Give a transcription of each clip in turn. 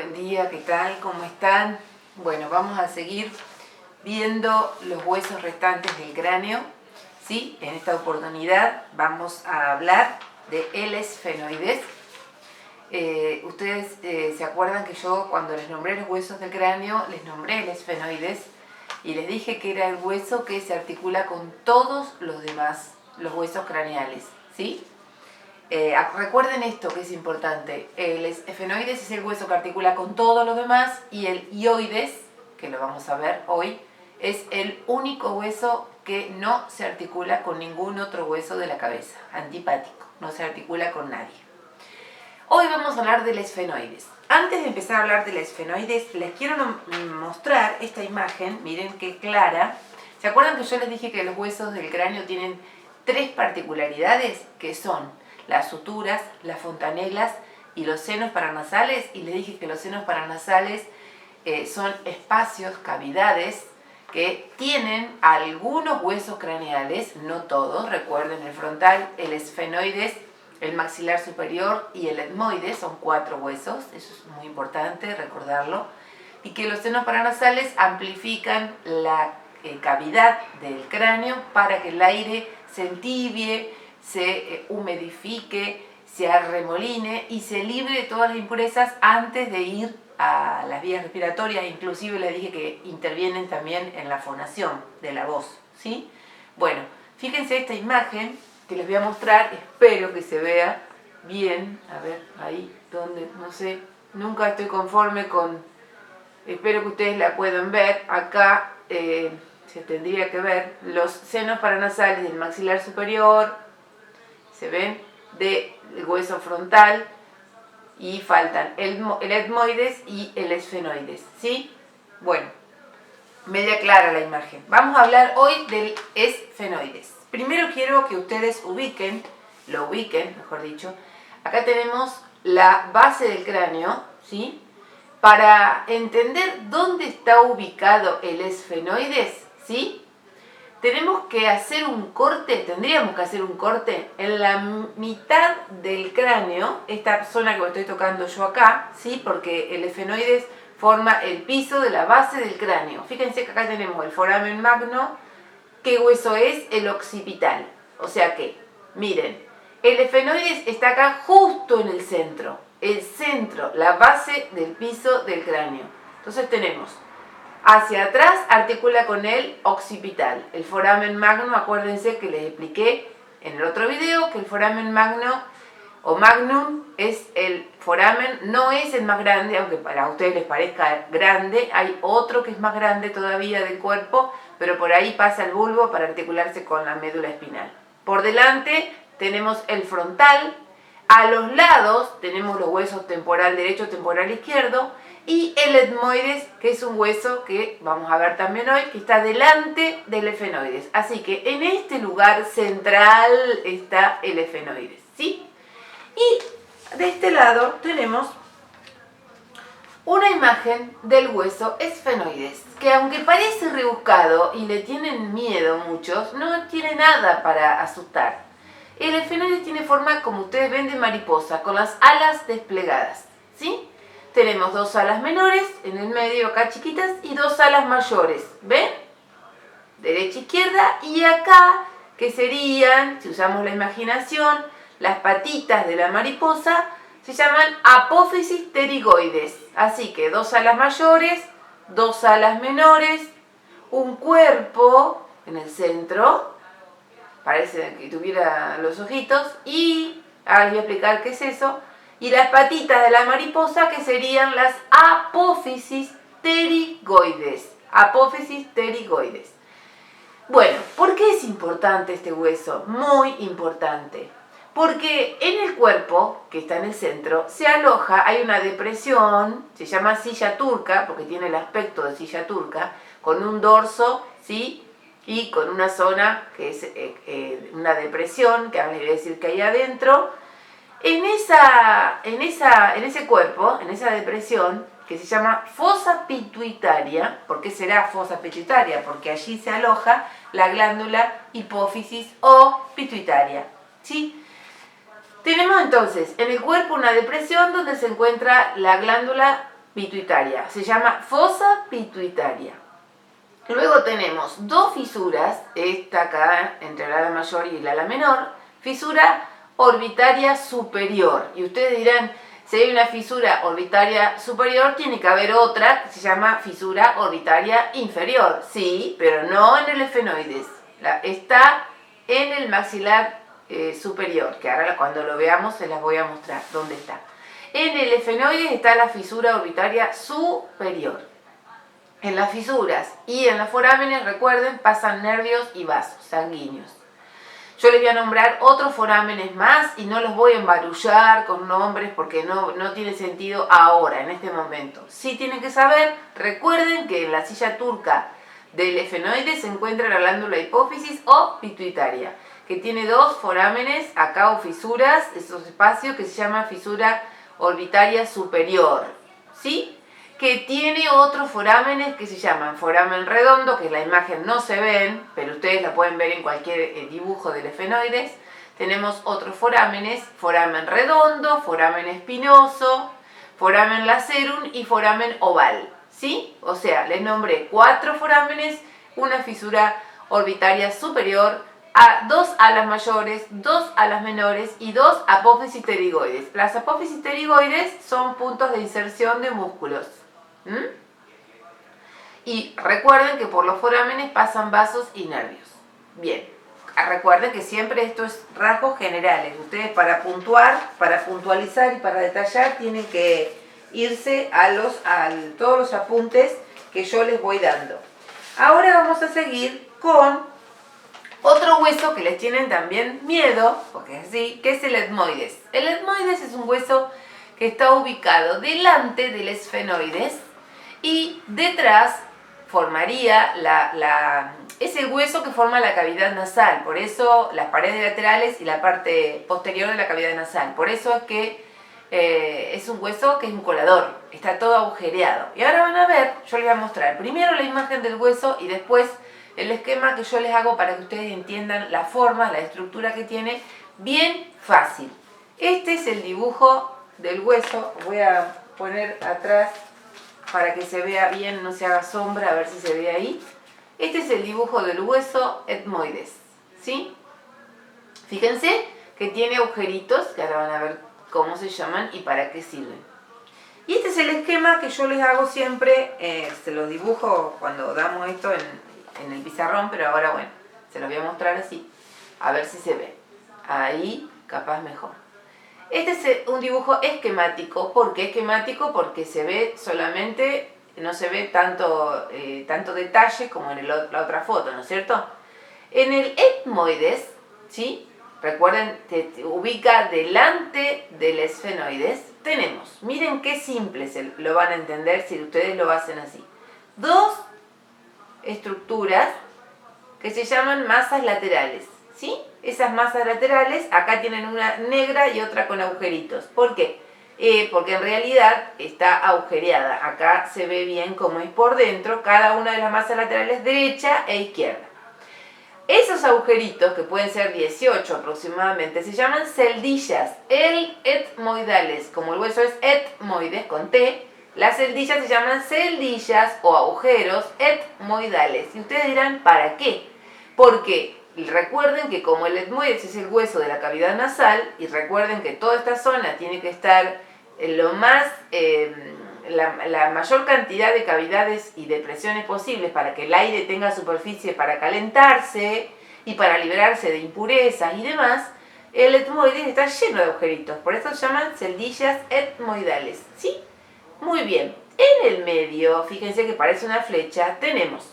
Buen día, ¿qué tal? ¿Cómo están? Bueno, vamos a seguir viendo los huesos restantes del cráneo. ¿Sí? En esta oportunidad vamos a hablar de el esfenoides. Ustedes se acuerdan que yo cuando les nombré los huesos del cráneo, les nombré el esfenoides y les dije que era el hueso que se articula con todos los demás, los huesos craneales, ¿sí? Recuerden esto que es importante, el esfenoides es el hueso que articula con todos los demás y el ioides, que lo vamos a ver hoy, es el único hueso que no se articula con ningún otro hueso de la cabeza, antipático, no se articula con nadie. Hoy vamos a hablar del esfenoides. Antes de empezar a hablar del esfenoides, les quiero mostrar esta imagen, miren qué clara. ¿Se acuerdan que yo les dije que los huesos del cráneo tienen tres particularidades? Que son las suturas, las fontanelas y los senos paranasales, y les dije que los senos paranasales son espacios, cavidades, que tienen algunos huesos craneales, no todos. Recuerden, el frontal, el esfenoides, el maxilar superior y el etmoides, son 4 huesos, eso es muy importante recordarlo, y que los senos paranasales amplifican la cavidad del cráneo para que el aire se entibie, se humidifique, se arremoline y se libre de todas las impurezas antes de ir a las vías respiratorias. Inclusive les dije que intervienen también en la fonación de la voz, ¿sí? Bueno, fíjense esta imagen que les voy a mostrar, espero que se vea bien. A ver, ahí, donde, no sé, nunca estoy conforme con... Espero que ustedes la puedan ver. Acá se tendría que ver los senos paranasales del maxilar superior, se ven, del hueso frontal, y faltan el etmoides y el esfenoides, ¿sí? Bueno, media clara la imagen. Vamos a hablar hoy del esfenoides. Primero quiero que ustedes lo ubiquen, mejor dicho. Acá tenemos la base del cráneo, ¿sí? Para entender dónde está ubicado el esfenoides, ¿sí? Tendríamos que hacer un corte en la mitad del cráneo, esta zona que estoy tocando yo acá, ¿sí? Porque el esfenoides forma el piso de la base del cráneo. Fíjense que acá tenemos el foramen magno. ¿Qué hueso es? El occipital. O sea que, miren, el esfenoides está acá justo en el centro, la base del piso del cráneo. Entonces tenemos... Hacia atrás articula con el occipital. El foramen magno, acuérdense que les expliqué en el otro video que el foramen magno o magnum es el foramen, no es el más grande, aunque para ustedes les parezca grande. Hay otro que es más grande todavía del cuerpo, pero por ahí pasa el bulbo para articularse con la médula espinal. Por delante tenemos el frontal, a los lados tenemos los huesos temporal derecho, temporal izquierdo, y el etmoides, que es un hueso que vamos a ver también hoy, que está delante del esfenoides. Así que en este lugar central está el esfenoides, ¿sí? Y de este lado tenemos una imagen del hueso esfenoides, que aunque parece rebuscado y le tienen miedo muchos, no tiene nada para asustar. El esfenoides tiene forma, como ustedes ven, de mariposa, con las alas desplegadas, ¿sí? Tenemos 2 alas menores en el medio, acá chiquitas, y 2 alas mayores, ¿ven? Derecha, izquierda, y acá, que serían, si usamos la imaginación, las patitas de la mariposa, se llaman apófisis pterigoides. Así que 2 alas mayores, 2 alas menores, un cuerpo en el centro, parece que tuviera los ojitos, y ahora les voy a explicar qué es eso, y las patitas de la mariposa, que serían las apófisis pterigoides. Apófisis pterigoides. Bueno, ¿por qué es importante este hueso? Muy importante. Porque en el cuerpo, que está en el centro, se aloja, hay una depresión, se llama silla turca, porque tiene el aspecto de silla turca, con un dorso, ¿sí? Y con una zona que es una depresión, que ahora les voy a decir que hay adentro. En ese cuerpo, en esa depresión, que se llama fosa pituitaria. ¿Por qué será fosa pituitaria? Porque allí se aloja la glándula hipófisis o pituitaria, ¿sí? Tenemos entonces en el cuerpo una depresión donde se encuentra la glándula pituitaria. Se llama fosa pituitaria. Luego tenemos dos fisuras, esta acá entre el ala mayor y el ala menor, fisura orbitaria superior. Y ustedes dirán, si hay una fisura orbitaria superior, tiene que haber otra que se llama fisura orbitaria inferior. Sí, pero no en el esfenoides. Está en el maxilar superior, que ahora cuando lo veamos se las voy a mostrar dónde está. En el esfenoides está la fisura orbitaria superior. En las fisuras y en los forámenes, recuerden, pasan nervios y vasos sanguíneos. Yo les voy a nombrar otros forámenes más y no los voy a embarullar con nombres porque no tiene sentido ahora, en este momento. Sí tienen que saber, recuerden que en la silla turca del esfenoide se encuentra la glándula hipófisis o pituitaria, que tiene dos forámenes acá o fisuras, esos espacios que se llama fisura orbitaria superior, ¿sí? Que tiene otros forámenes que se llaman foramen redondo, que en la imagen no se ven, pero ustedes la pueden ver en cualquier dibujo del esfenoides. Tenemos otros forámenes, foramen redondo, foramen espinoso, foramen lacerum y foramen oval, ¿sí? O sea, les nombré 4 forámenes, una fisura orbitaria superior, a 2 alas mayores, 2 alas menores y 2 apófisis pterigoides. Las apófisis pterigoides son puntos de inserción de músculos. Y recuerden que por los forámenes pasan vasos y nervios. Bien, recuerden que siempre esto es rasgos generales. Ustedes para puntualizar y para detallar tienen que irse a todos los apuntes que yo les voy dando. Ahora vamos a seguir con otro hueso que les tienen también miedo, porque es así, que es el etmoides. El etmoides es un hueso que está ubicado delante del esfenoides y detrás formaría es el hueso que forma la cavidad nasal, por eso las paredes laterales y la parte posterior de la cavidad nasal. Por eso es que es un hueso que es un colador, está todo agujereado. Y ahora van a ver, yo les voy a mostrar primero la imagen del hueso y después el esquema que yo les hago para que ustedes entiendan la forma, la estructura que tiene, bien fácil. Este es el dibujo del hueso, voy a poner atrás para que se vea bien, no se haga sombra, a ver si se ve ahí. Este es el dibujo del hueso etmoides, ¿sí? Fíjense que tiene agujeritos, que ahora van a ver cómo se llaman y para qué sirven. Y este es el esquema que yo les hago siempre, se los dibujo cuando damos esto en el pizarrón, pero ahora bueno, se los voy a mostrar así, a ver si se ve. Ahí, capaz mejor. Este es un dibujo esquemático. ¿Por qué esquemático? Porque se ve solamente, no se ve tanto detalle como en la otra foto, ¿no es cierto? En el etmoides, ¿sí? Recuerden que se ubica delante del esfenoides. Tenemos, miren qué simple lo van a entender si ustedes lo hacen así. Dos estructuras que se llaman masas laterales, ¿sí? Esas masas laterales, acá tienen una negra y otra con agujeritos. ¿Por qué? Porque en realidad está agujereada. Acá se ve bien cómo es por dentro cada una de las masas laterales, derecha e izquierda. Esos agujeritos, que pueden ser 18 aproximadamente, se llaman celdillas etmoidales. Como el hueso es etmoides con T, las celdillas se llaman celdillas o agujeros etmoidales. Y ustedes dirán, ¿para qué? Porque recuerden que como el etmoides es el hueso de la cavidad nasal, y recuerden que toda esta zona tiene que estar la mayor cantidad de cavidades y de presiones posibles para que el aire tenga superficie para calentarse y para liberarse de impurezas y demás, el etmoides está lleno de agujeritos, por eso se llaman celdillas etmoidales, ¿sí? Muy bien, en el medio, fíjense que parece una flecha, tenemos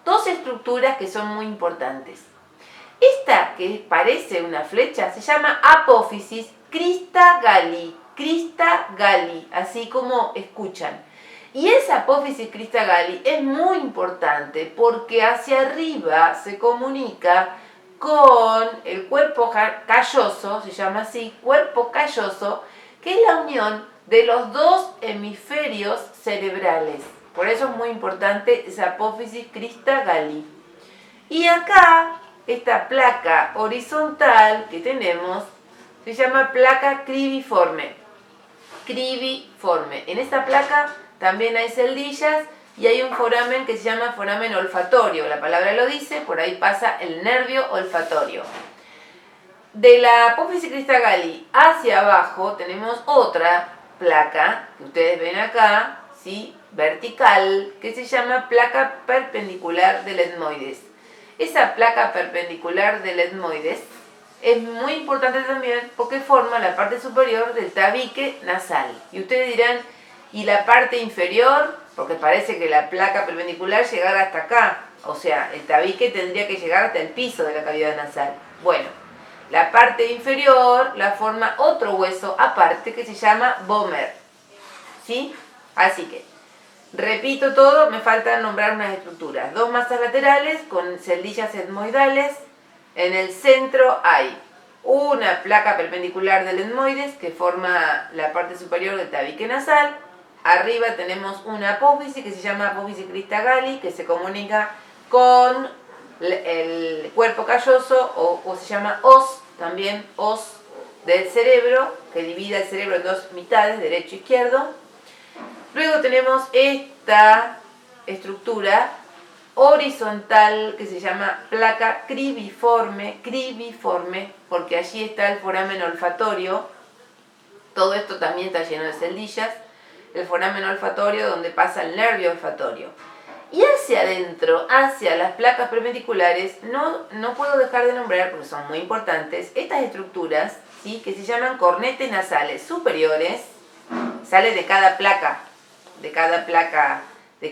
dos estructuras que son muy importantes. Esta que parece una flecha se llama apófisis crista galli, así como escuchan. Y esa apófisis crista galli es muy importante porque hacia arriba se comunica con el cuerpo calloso, se llama así, cuerpo calloso, que es la unión de los dos hemisferios cerebrales. Por eso es muy importante esa apófisis crista galli. Y acá, esta placa horizontal que tenemos se llama placa cribiforme. cribiforme. En esta placa también hay celdillas y hay un foramen que se llama foramen olfatorio. La palabra lo dice, por ahí pasa el nervio olfatorio. De la apófisis cristagalli hacia abajo tenemos otra placa que ustedes ven acá, ¿sí? Vertical, que se llama placa perpendicular del etmoides. Esa placa perpendicular del etmoides es muy importante también porque forma la parte superior del tabique nasal. Y ustedes dirán, ¿y la parte inferior? Porque parece que la placa perpendicular llegara hasta acá. O sea, el tabique tendría que llegar hasta el piso de la cavidad nasal. Bueno, la parte inferior la forma otro hueso aparte que se llama vomer. ¿Sí? Así que, repito todo, me falta nombrar unas estructuras. Dos masas laterales con celdillas etmoidales. En el centro hay una placa perpendicular del etmoides que forma la parte superior del tabique nasal. Arriba tenemos una apófisis que se llama apófisis cristagalli, que se comunica con el cuerpo calloso o se llama os, también os del cerebro, que divide el cerebro en dos mitades, derecho e izquierdo. Luego tenemos esta estructura horizontal que se llama placa cribiforme, porque allí está el foramen olfatorio. Todo esto también está lleno de celdillas. El foramen olfatorio donde pasa el nervio olfatorio. Y hacia adentro, hacia las placas perpendiculares, no puedo dejar de nombrar, porque son muy importantes, estas estructuras, ¿sí? Que se llaman cornetes nasales superiores. Sale de cada placa, de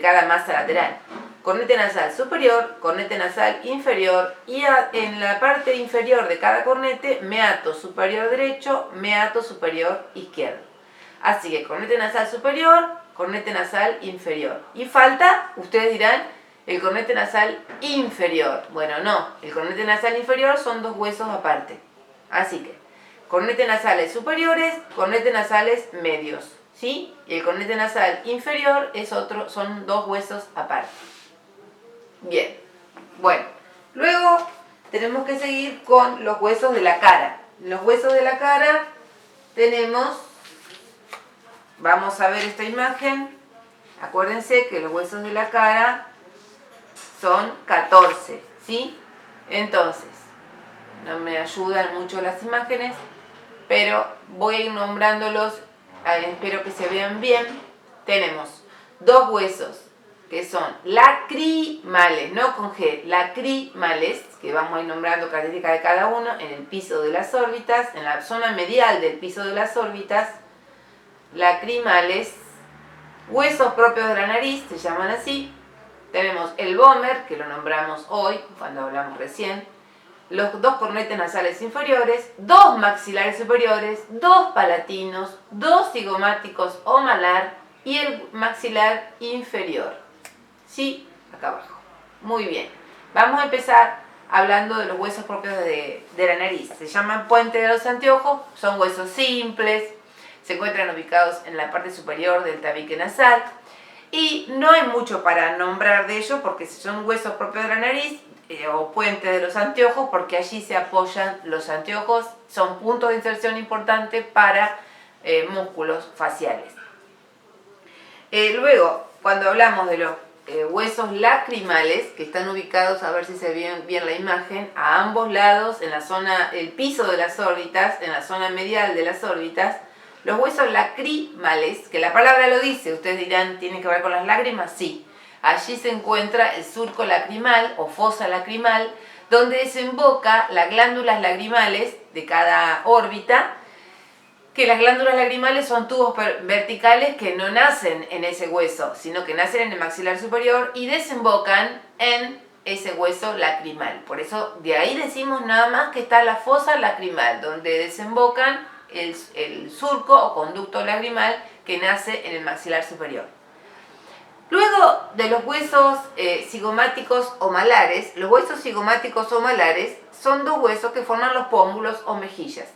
cada masa lateral. Cornete nasal superior, cornete nasal inferior y en la parte inferior de cada cornete, meato superior derecho, meato superior izquierdo. Así que cornete nasal superior, cornete nasal inferior. Y falta, ustedes dirán, el cornete nasal inferior. Bueno, no, el cornete nasal inferior son dos huesos aparte. Así que, cornete nasales superiores, cornete nasales medios. ¿Sí? Y el cornete nasal inferior son dos huesos aparte. Bien, bueno, luego tenemos que seguir con los huesos de la cara. Los huesos de la cara tenemos, vamos a ver esta imagen, acuérdense que los huesos de la cara son 14, ¿sí? Entonces, no me ayudan mucho las imágenes, pero voy a ir nombrándolos, espero que se vean bien. Tenemos dos huesos que son lacrimales, no con G, lacrimales, que vamos a ir nombrando características de cada uno, en el piso de las órbitas, en la zona medial del piso de las órbitas, lacrimales, huesos propios de la nariz, se llaman así. Tenemos el vomer, que lo nombramos hoy, cuando hablamos recién, los dos cornetes nasales inferiores, dos maxilares superiores, dos palatinos, dos cigomáticos o malar y el maxilar inferior. ¿Sí? Acá abajo. Muy bien. Vamos a empezar hablando de los huesos propios de la nariz. Se llaman puente de los anteojos, son huesos simples, se encuentran ubicados en la parte superior del tabique nasal y no hay mucho para nombrar de ellos porque son huesos propios de la nariz o puente de los anteojos porque allí se apoyan los anteojos, son puntos de inserción importantes para músculos faciales. Luego, cuando hablamos de los huesos lacrimales, que están ubicados, a ver si se ve bien la imagen, a ambos lados, en la zona, el piso de las órbitas, en la zona medial de las órbitas, los huesos lacrimales, que la palabra lo dice, ustedes dirán, ¿tiene que ver con las lágrimas? Sí. Allí se encuentra el surco lacrimal o fosa lacrimal, donde desemboca las glándulas lagrimales de cada órbita, que las glándulas lagrimales son tubos verticales que no nacen en ese hueso, sino que nacen en el maxilar superior y desembocan en ese hueso lacrimal. Por eso de ahí decimos nada más que está la fosa lacrimal, donde desembocan el surco o conducto lagrimal que nace en el maxilar superior. Luego de los huesos cigomáticos o malares, los huesos cigomáticos o malares son dos huesos que forman los pómulos o mejillas.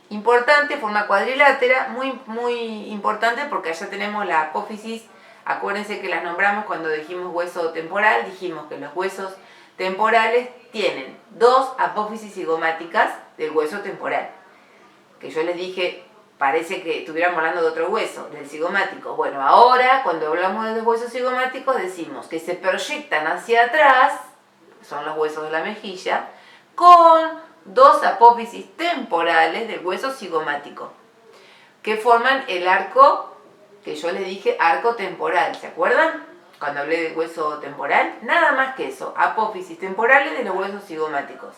Importante, forma cuadrilátera, muy importante porque allá tenemos la apófisis. Acuérdense que las nombramos cuando dijimos hueso temporal, dijimos que los huesos temporales tienen dos apófisis cigomáticas del hueso temporal. Que yo les dije, parece que estuviéramos hablando de otro hueso, del cigomático. Bueno, ahora cuando hablamos de los huesos cigomáticos decimos que se proyectan hacia atrás, son los huesos de la mejilla, con dos apófisis temporales del hueso cigomático, que forman el arco, que yo les dije arco temporal, ¿se acuerdan? Cuando hablé del hueso temporal, nada más que eso, apófisis temporales de los huesos cigomáticos,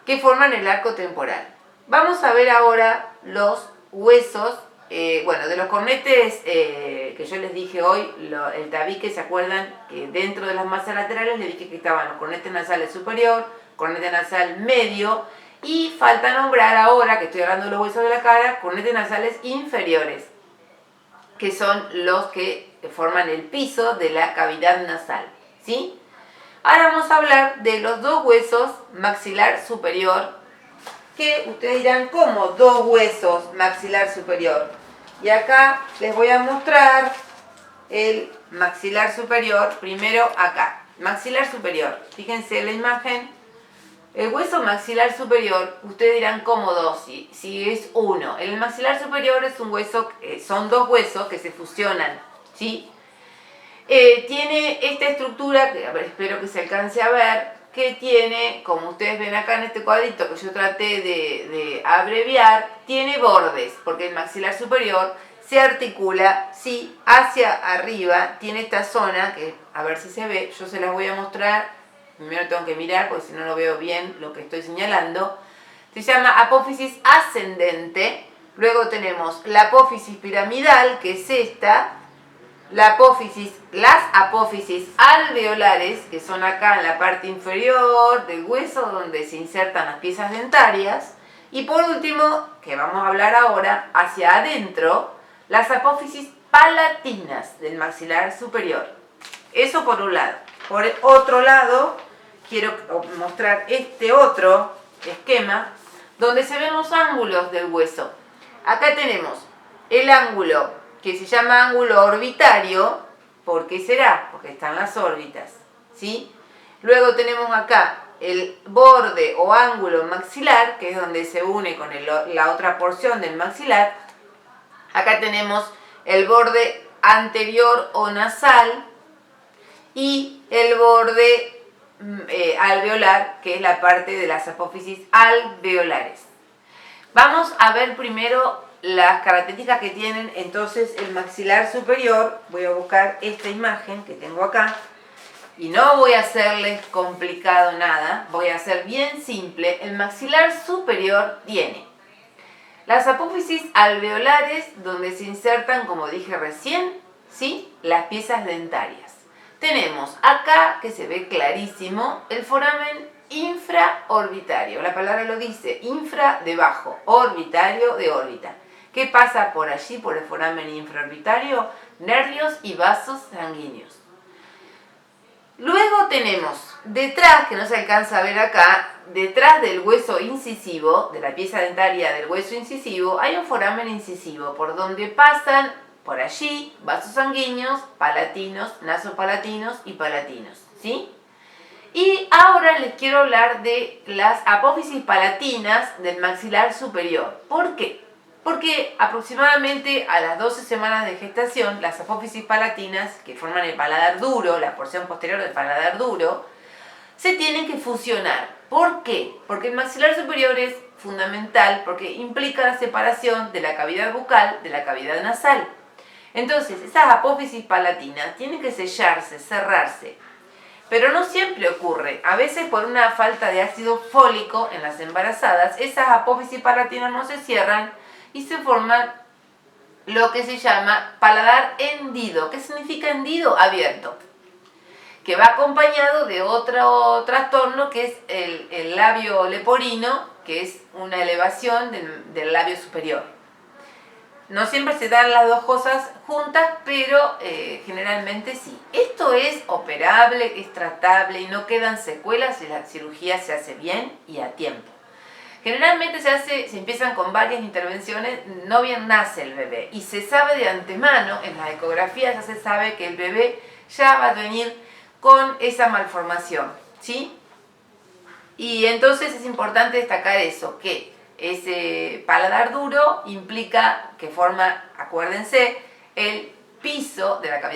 que forman el arco temporal. Vamos a ver ahora los huesos, de los cornetes que yo les dije hoy, el tabique, ¿se acuerdan? Que dentro de las masas laterales les dije que estaban los cornetes nasales superior, cornete nasal medio, y falta nombrar ahora, que estoy hablando de los huesos de la cara, cornetes nasales inferiores, que son los que forman el piso de la cavidad nasal, ¿sí? Ahora vamos a hablar de los dos huesos maxilar superior, que ustedes dirán, ¿cómo dos huesos maxilar superior? Y acá les voy a mostrar el maxilar superior, primero acá, maxilar superior, fíjense en la imagen, el hueso maxilar superior, ustedes dirán, ¿cómo dos? Si es uno. El maxilar superior es un hueso, son dos huesos que se fusionan, ¿sí? Tiene esta estructura, que a ver, espero que se alcance a ver, que tiene, como ustedes ven acá en este cuadrito que yo traté de abreviar, tiene bordes, porque el maxilar superior se articula, ¿sí?, hacia arriba, tiene esta zona, que a ver si se ve, yo se las voy a mostrar, primero tengo que mirar porque si no veo bien lo que estoy señalando, se llama apófisis ascendente, luego tenemos la apófisis piramidal, que es esta, las apófisis alveolares, que son acá en la parte inferior del hueso donde se insertan las piezas dentarias, y por último, que vamos a hablar ahora, hacia adentro, las apófisis palatinas del maxilar superior. Eso por un lado. Por el otro lado, quiero mostrar este otro esquema donde se ven los ángulos del hueso. Acá tenemos el ángulo que se llama ángulo orbitario. ¿Por qué será? Porque están las órbitas, ¿sí? Luego tenemos acá el borde o ángulo maxilar, que es donde se une con la otra porción del maxilar. Acá tenemos el borde anterior o nasal y el borde alveolar, que es la parte de las apófisis alveolares. Vamos a ver primero las características que tienen entonces el maxilar superior. Voy a buscar esta imagen que tengo acá y no voy a hacerles complicado nada, voy a hacer bien simple. El maxilar superior tiene las apófisis alveolares, donde se insertan, como dije recién, ¿sí?, las piezas dentarias. Tenemos acá, que se ve clarísimo, el foramen infraorbitario. La palabra lo dice, infra debajo, orbitario de órbita. ¿Qué pasa por allí, por el foramen infraorbitario? Nervios y vasos sanguíneos. Luego tenemos detrás, que no se alcanza a ver acá, detrás del hueso incisivo, de la pieza dentaria del hueso incisivo, hay un foramen incisivo por donde pasan, por allí, vasos sanguíneos, palatinos, nasopalatinos y palatinos, ¿sí? Y ahora les quiero hablar de las apófisis palatinas del maxilar superior. ¿Por qué? Porque aproximadamente a las 12 semanas de gestación, las apófisis palatinas, que forman el paladar duro, la porción posterior del paladar duro, se tienen que fusionar. ¿Por qué? Porque el maxilar superior es fundamental porque implica la separación de la cavidad bucal de la cavidad nasal. Entonces, esas apófisis palatinas tienen que sellarse, cerrarse. Pero no siempre ocurre. A veces por una falta de ácido fólico en las embarazadas, esas apófisis palatinas no se cierran y se forma lo que se llama paladar hendido. ¿Qué significa hendido? Abierto. Que va acompañado de otro trastorno que es el labio leporino, que es una elevación del labio superior. No siempre se dan las dos cosas juntas, pero generalmente sí. Esto es operable, es tratable y no quedan secuelas si la cirugía se hace bien y a tiempo. Generalmente se empiezan con varias intervenciones, no bien nace el bebé y se sabe de antemano, en las ecografías ya se sabe que el bebé ya va a venir con esa malformación, ¿sí? Y entonces es importante destacar eso, que ese paladar duro implica que forma, acuérdense, el piso de la cavidad